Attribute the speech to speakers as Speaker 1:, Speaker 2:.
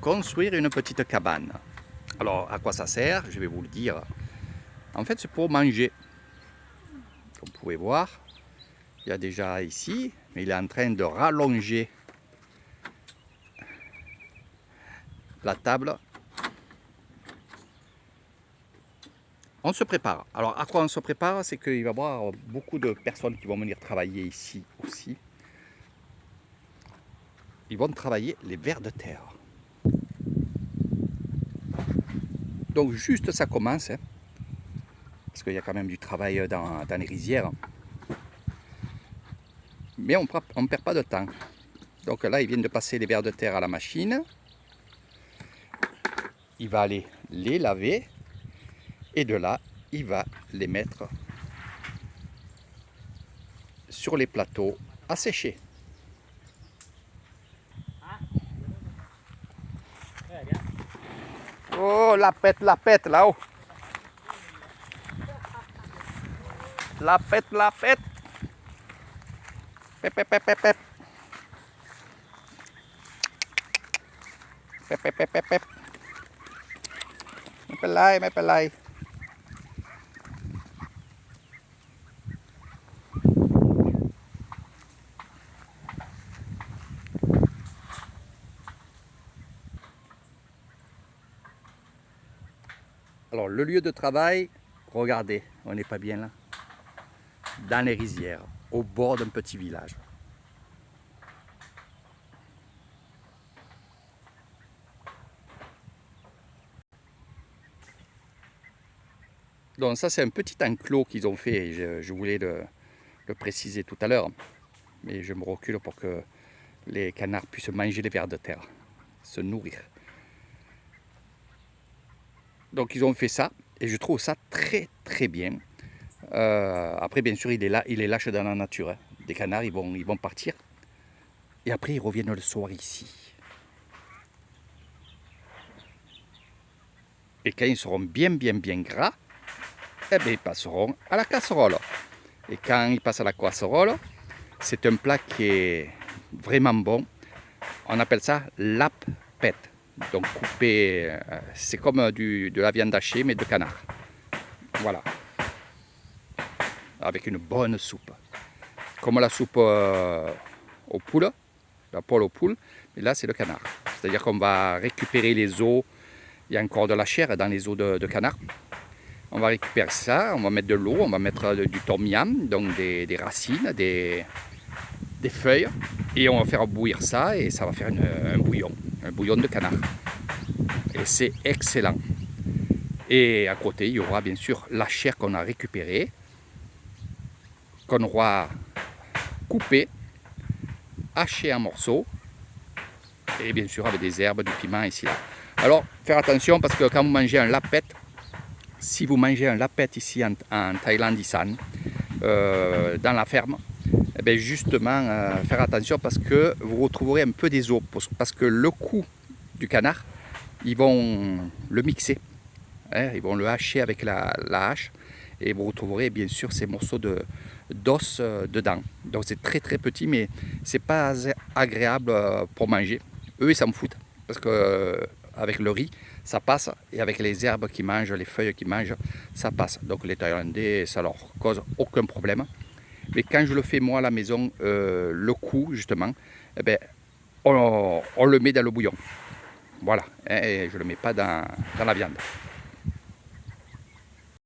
Speaker 1: construire une petite cabane. Alors, à quoi ça sert? Je vais vous le dire. En fait, c'est pour manger. Comme vous pouvez voir, il y a déjà ici, mais il est en train de rallonger la table. On se prépare. Alors, à quoi on se prépare? C'est qu'il va y avoir beaucoup de personnes qui vont venir travailler ici aussi. Ils vont travailler les vers de terre. Donc, juste ça commence, hein, parce qu'il y a quand même du travail dans les rizières. Mais on ne perd pas de temps. Donc là, ils viennent de passer les vers de terre à la machine. Il va aller les laver. Et de là, il va les mettre sur les plateaux à sécher. Oh, la pète là-haut. La pète. Pep, pep, pep, pep, pep. Pep, pep, pep, pep, pep.ไม่เป็นไร Alors, le lieu de travail, regardez, on n'est pas bien là. Dans les rizières, au bord d'un petit village. Donc ça, c'est un petit enclos qu'ils ont fait. Je voulais le préciser tout à l'heure. Mais je me recule pour que les canards puissent manger les vers de terre, se nourrir. Donc ils ont fait ça et je trouve ça très très bien. Après bien sûr il les lâche dans la nature. Hein. Des canards ils vont partir et après ils reviennent le soir ici. Et quand ils seront bien gras, eh bien, ils passeront à la casserole. Et quand ils passent à la casserole, c'est un plat qui est vraiment bon. On appelle ça lapette. Donc coupé, c'est comme de la viande hachée mais de canard. Voilà. Avec une bonne soupe. Comme la soupe aux poules, la poêle aux poules, mais là c'est le canard. C'est-à-dire qu'on va récupérer les os, il y a encore de la chair dans les os de canard. On va récupérer ça, on va mettre de l'eau, on va mettre du tom yam, donc des racines, des feuilles, et on va faire bouillir ça et ça va faire un bouillon de canard. Et c'est excellent. Et à côté, il y aura bien sûr la chair qu'on a récupérée, qu'on aura coupée, hachée en morceaux, et bien sûr avec des herbes, du piment ici là. Alors, faire attention parce que quand vous mangez un lapette, si vous mangez un lapette ici en Thaïlande, Isan, dans la ferme, eh bien justement, faire attention parce que vous retrouverez un peu des os. Parce que le cou du canard, ils vont le mixer. Hein, ils vont le hacher avec la hache. Et vous retrouverez bien sûr ces morceaux d'os dedans. Donc c'est très très petit, mais c'est pas agréable pour manger. Eux, ils s'en foutent. Parce que avec le riz, ça passe, et avec les herbes qu'ils mangent, les feuilles qu'ils mangent, ça passe. Donc les Thaïlandais, ça leur cause aucun problème. Mais quand je le fais moi à la maison, le cou justement, eh ben, on le met dans le bouillon. Voilà, et je ne le mets pas dans la viande.